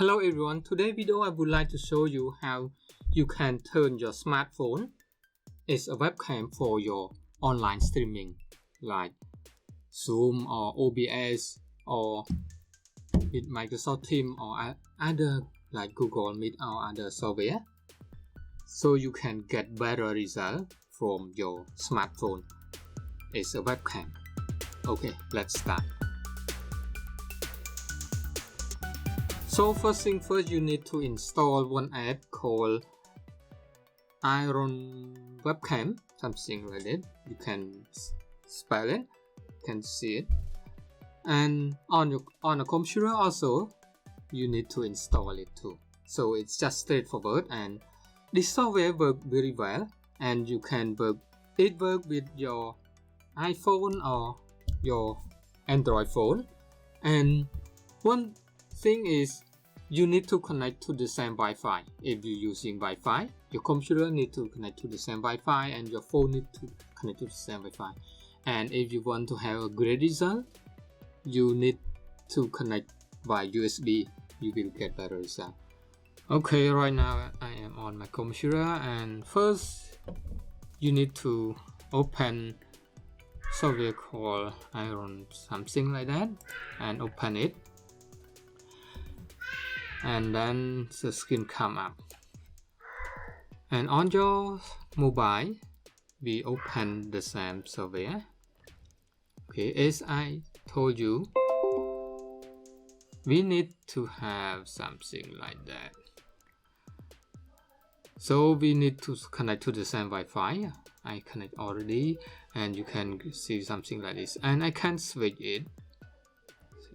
Hello everyone, today's video I would like to show you how you can turn your smartphone as a webcam for your online streaming like Zoom or OBS or with Microsoft Teams or other like Google Meet or other software, so you can get better result from your smartphone as a webcam. Okay, let's start. So first thing first, you need to install one app called iruin Webcam, something like that. You can spell it, you can see it. And on a computer also, you need to install it too. So it's just straightforward, and this software works very well, and you can work with your iPhone or your Android phone. And one thing is you need to connect to the same Wi-Fi. If you're using Wi-Fi, your computer need to connect to the same Wi-Fi and your phone need to connect to the same Wi-Fi. And if you want to have a great result, you need to connect by USB. You will get better result. Okay, right now I am on my computer, and first you need to open software called iruin, something like that, and open it. And then the screen come up, and on your mobile we open the same software. Okay, as I told you, we need to have something like that. So we need to connect to the same Wi-Fi. I connect already, and you can see something like this, and I can switch it,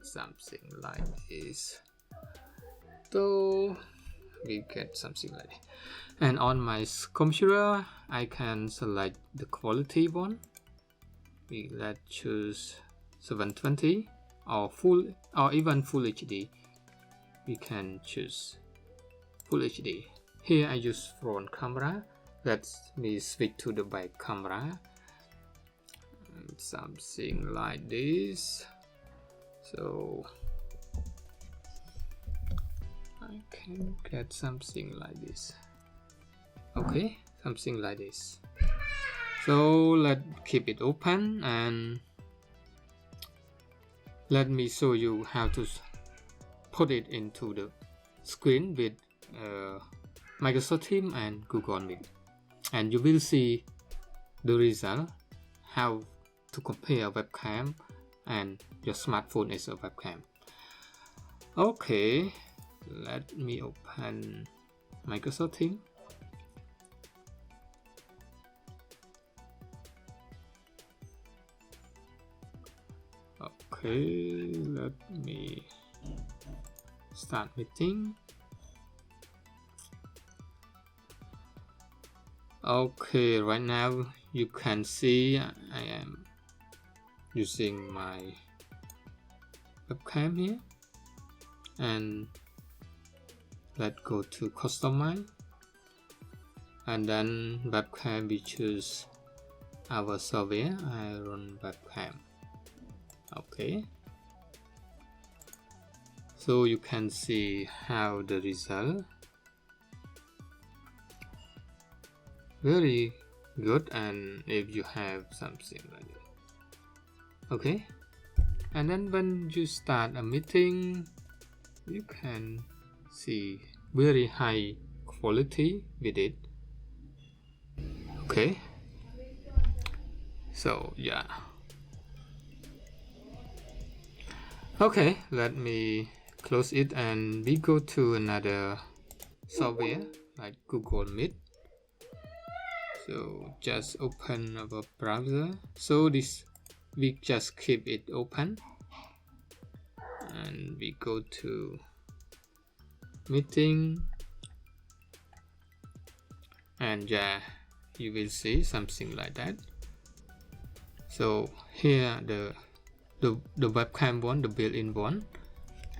something like this. So we get something like that. And on my computer I can select the quality one. Let's choose 720 or full, or even full HD. We can choose full HD. Here I use front camera. Let me switch to the back camera, and something like this. So I can get something like this. Okay, something like this. So let's keep it open, and let me show you how to put it into the screen with Microsoft Teams and Google Meet, and you will see the result, how to compare webcam and your smartphone as a webcam. Okay, let me open Microsoft Teams. Okay, let me start meeting. Okay, right now you can see I am using my webcam here, and let's go to customize, and then webcam, we choose our software iruin Webcam. Okay, so you can see how the result very good, and if you have something like that. Okay, and then when you start a meeting, you can see very high quality with it. Okay, so yeah. Okay, let me close it, and we go to another software like Google Meet. So just open our browser. So this, we just keep it open, and we go to meeting, and yeah, you will see something like that. So here the webcam one, the built-in one.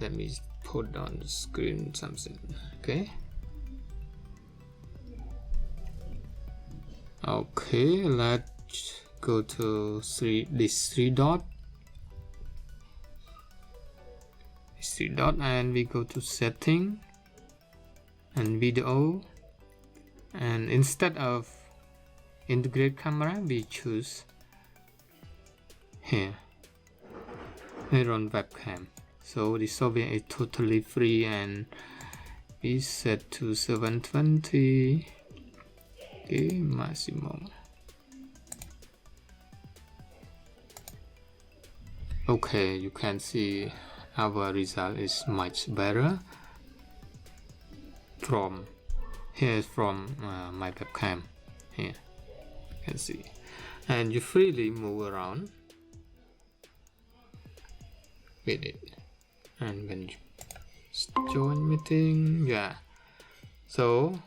Let me put on the screen something. Okay. Okay, let's go to this three dot. three dot and we go to setting and video, and instead of integrate camera we choose here on webcam. So the software is totally free and we set to 720. Okay, maximum. Okay, you can see our result is much better from here, from my webcam. Here you can see, and you freely move around with it. And when you join meeting, yeah, so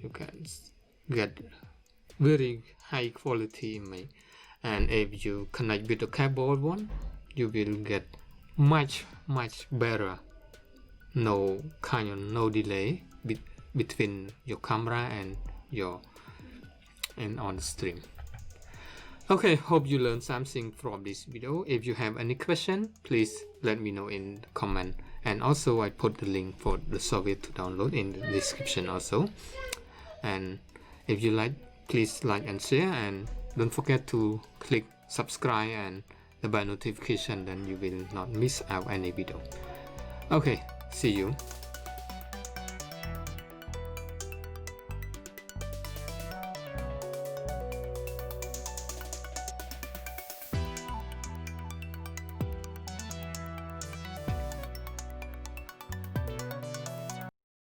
you can get very high quality image. And if you connect with the keyboard one, you will get much better, no delay between your camera and on the stream. Okay, hope you learned something from this video. If you have any question, please let me know in the comment, and also I put the link for the software to download in the description also. And if you like, please like and share, and don't forget to click subscribe and the bell notification, then you will not miss out any video. Okay, see you.